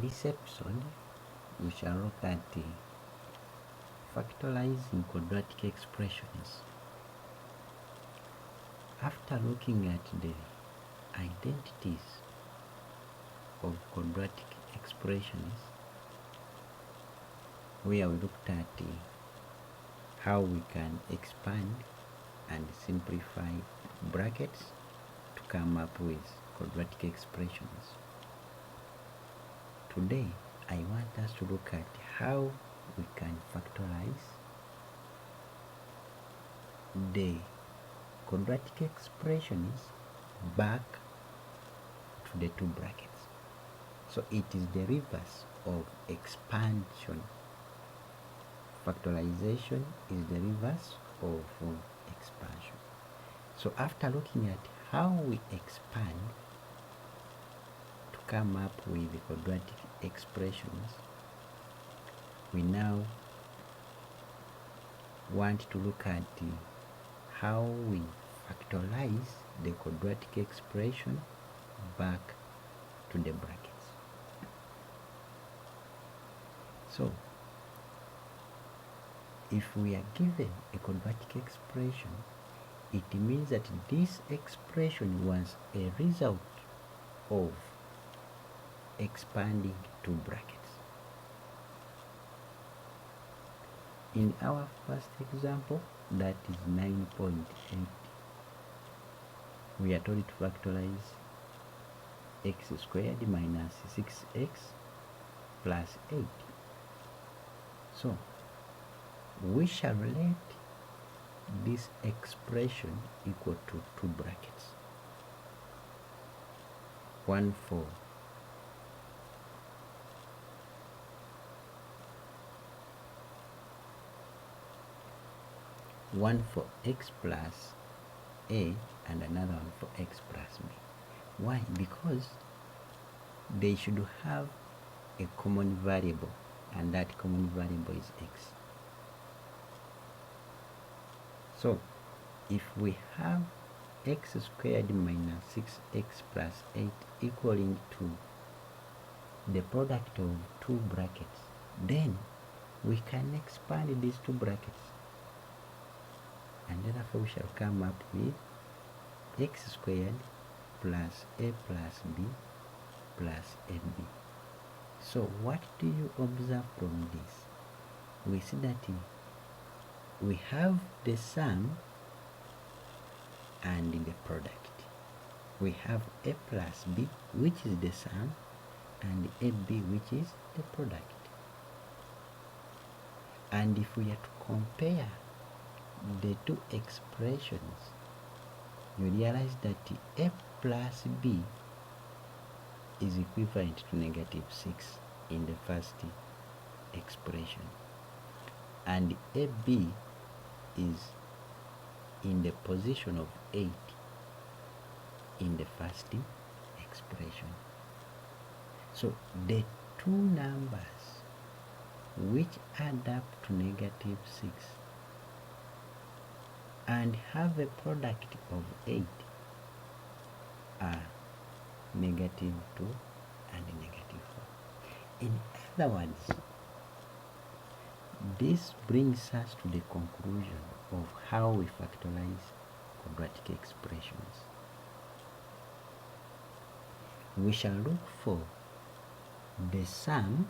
this episode, we shall look at factorizing quadratic expressions. After looking at the identities of quadratic expressions, where we looked at how we can expand and simplify brackets to come up with quadratic expressions. Today, I want us to look at how we can factorize the quadratic expressions back to the two brackets. So it is the reverse of expansion. Factorization is the reverse of expansion. So after looking at how we expand to come up with the quadratic expressions, we now want to look at how we factorize the quadratic expression back to the brackets. So if we are given a quadratic expression, it means that this expression was a result of expanding two brackets. In our first example, that is 9.8, we are told to factorize x squared minus 6x plus 8. So we shall let this expression equal to two brackets. One for x plus a and another one for x plus b. Why? Because they should have a common variable, and that common variable is x. So if we have x squared minus 6x plus 8 equaling to the product of two brackets, then we can expand these two brackets, and therefore we shall come up with x squared plus a plus b plus ab. So what do you observe from this? We see that we have the sum and the product. We have a plus b, which is the sum, and ab, which is the product. And if we are to compare the two expressions, you realize that a plus b is equivalent to negative 6 in the first expression, and ab is in the position of 8 in the first expression. So the two numbers which add up to negative 6 and have a product of 8 are negative 2 and negative 4. In other words, this brings us to the conclusion of how we factorize quadratic expressions. We shall look for the sum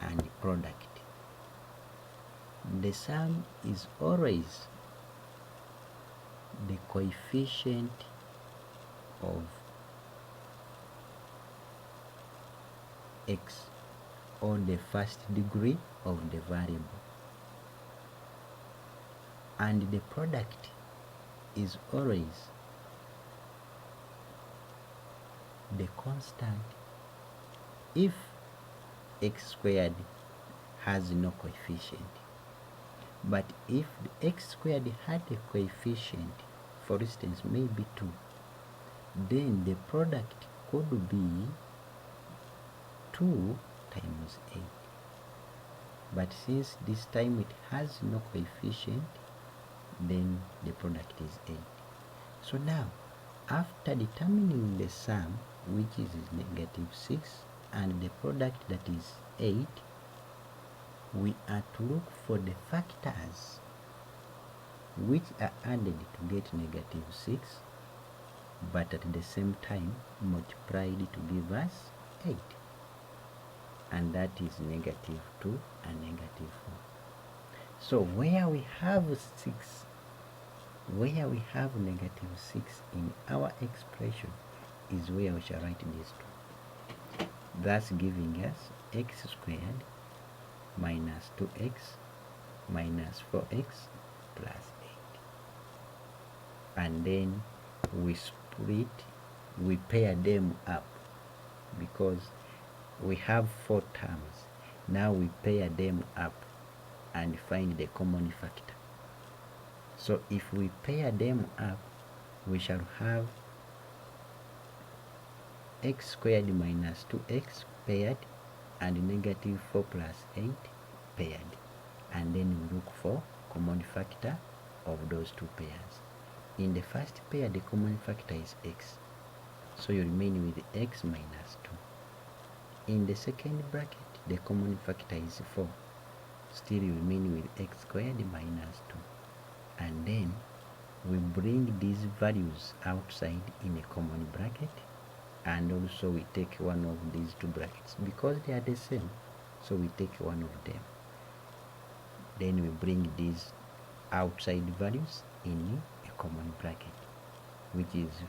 and the product. The sum is always the coefficient of x, or the first degree of the variable, and the product is always the constant if x squared has no coefficient. But if the x squared had a coefficient, for instance maybe 2, then the product could be 2 times 8. But since this time it has no coefficient, then the product is 8. So now, after determining the sum, which is negative 6, and the product that is 8, we are to look for the factors which are added to get negative 6, but at the same time multiplied to give us 8, and that is negative 2 and negative 4. So where we have negative 6 in our expression is where we shall write these two, thus giving us x squared minus 2x minus 4x plus 8. And then we pair them up because we have 4 terms. Now we pair them up and find the common factor. So if we pair them up, we shall have x squared minus 2x paired and negative 4 plus 8 paired, and then we look for common factor of those two pairs. In the first pair, the common factor is x, so you remain with x minus 2. In the second bracket, the common factor is 4, still you remain with x squared minus 2. And then we bring these values outside in a common bracket, and also we take one of these two brackets because they are the same, so we take one of them. Then we bring these outside values in a common bracket, which is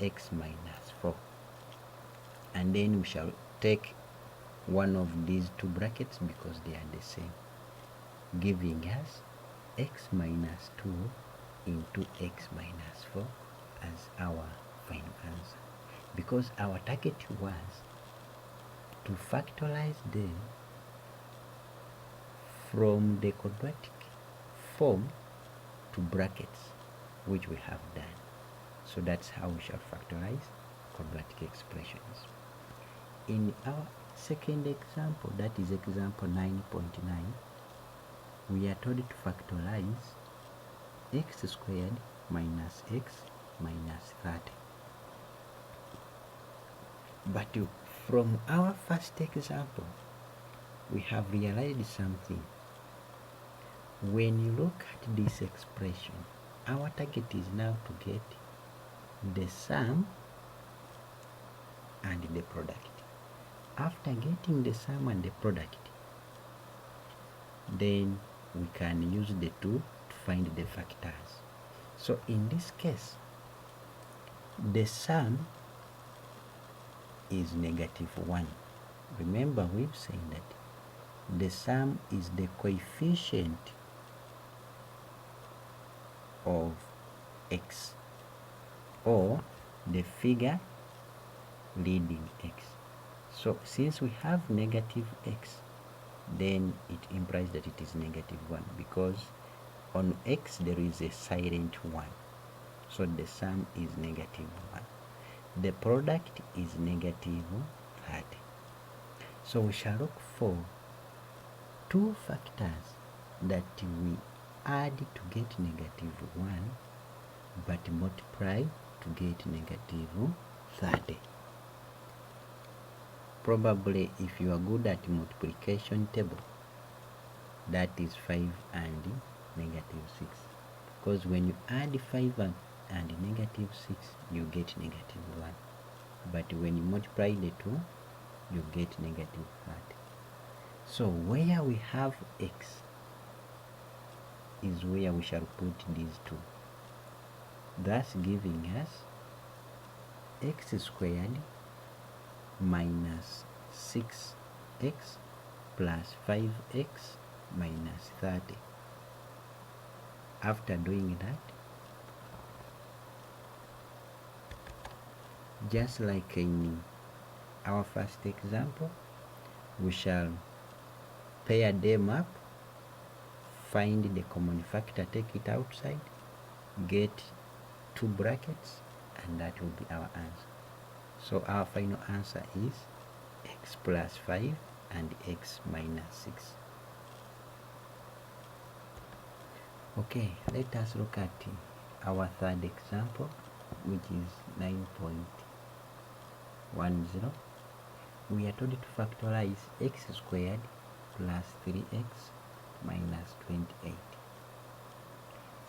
x minus 4, and then we shall take one of these two brackets because they are the same, giving us x minus 2 into x minus 4 as our final answer, because our target was to factorize them from the quadratic form to brackets, which we have done. So that's how we shall factorize quadratic expressions. In our second example, that is example 9.9, we are told to factorize x squared minus x minus 30. But from our first example, we have realized something. When you look at this expression, our target is now to get the sum and the product. After getting the sum and the product, then we can use the two to find the factors. So in this case, the sum is negative 1. Remember, we've said that the sum is the coefficient of x, or the figure leading x. So since we have negative x, then it implies that it is negative 1, because on x there is a silent 1. So the sum is negative 1. The product is negative 30. So we shall look for two factors that we add to get negative 1, but multiply to get negative 30. Probably if you are good at multiplication table, that is 5 and negative 6. Because when you add 5 and negative 6, you get negative 1. But when you multiply the two, you get negative 30. So where we have x is where we shall put these two, thus giving us x squared minus 6x plus 5x minus 30. After doing that, just like in our first example, we shall pair them up, find the common factor, take it outside, get two brackets, and that will be our answer. So our final answer is x plus 5 and x minus 6. Okay, let us look at our third example, which is 9.10. we are told to factorize x squared plus 3x minus 28.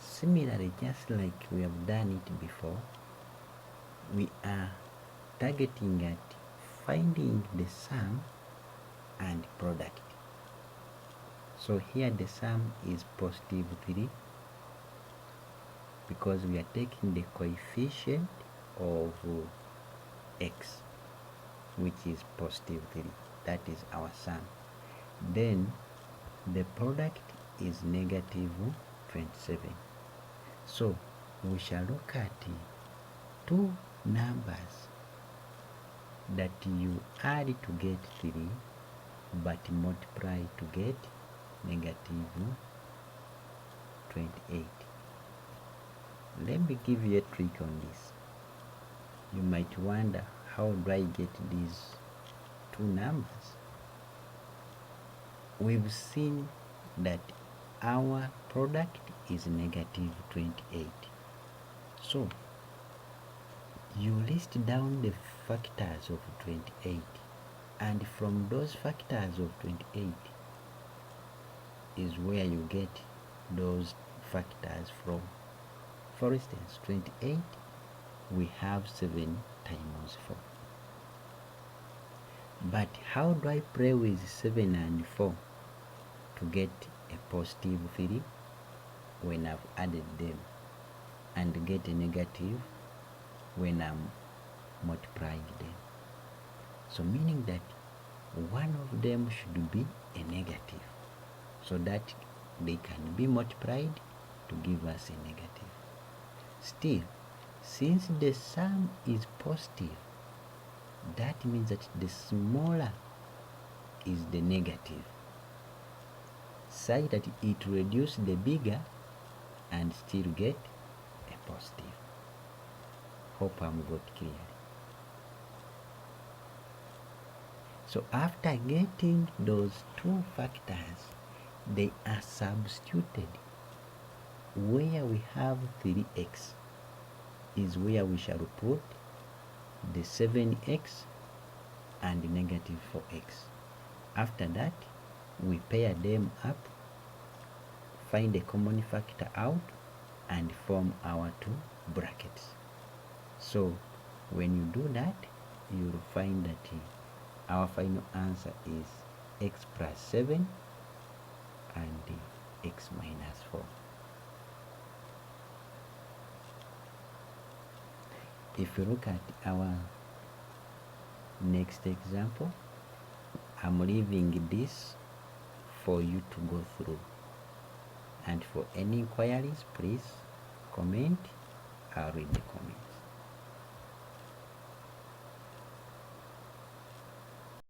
Similarly, just like we have done it before, we are targeting at finding the sum and product. So here the sum is positive 3 because we are taking the coefficient of x, which is positive 3. That is our sum. Then the product is negative 27. So we shall look at two numbers that you add to get 3 but multiply to get negative 28. Let me give you a trick on this. You might wonder, how do I get these two numbers? We've seen that our product is negative 28. So you list down the factors of 28, and from those factors of 28 is where you get those factors from. For instance, 28, we have 7 times 4. But how do I play with 7 and 4 to get a positive 3 when I've added them, and get a negative when I'm multiplying them? So meaning that one of them should be a negative so that they can be multiplied to give us a negative. Still, since the sum is positive, that means that the smaller is the negative, such that it reduces the bigger and still get a positive. Hope I'm got clear. So after getting those two factors, they are substituted. Where we have 3x is where we shall put the 7x and negative 4x. After that, we pair them up, find a common factor out, and form our two brackets. So when you do that, you'll find that our final answer is x plus 7 and x minus 4. If you look at our next example, I'm leaving this for you to go through. And for any inquiries, please comment. I'll read the comment.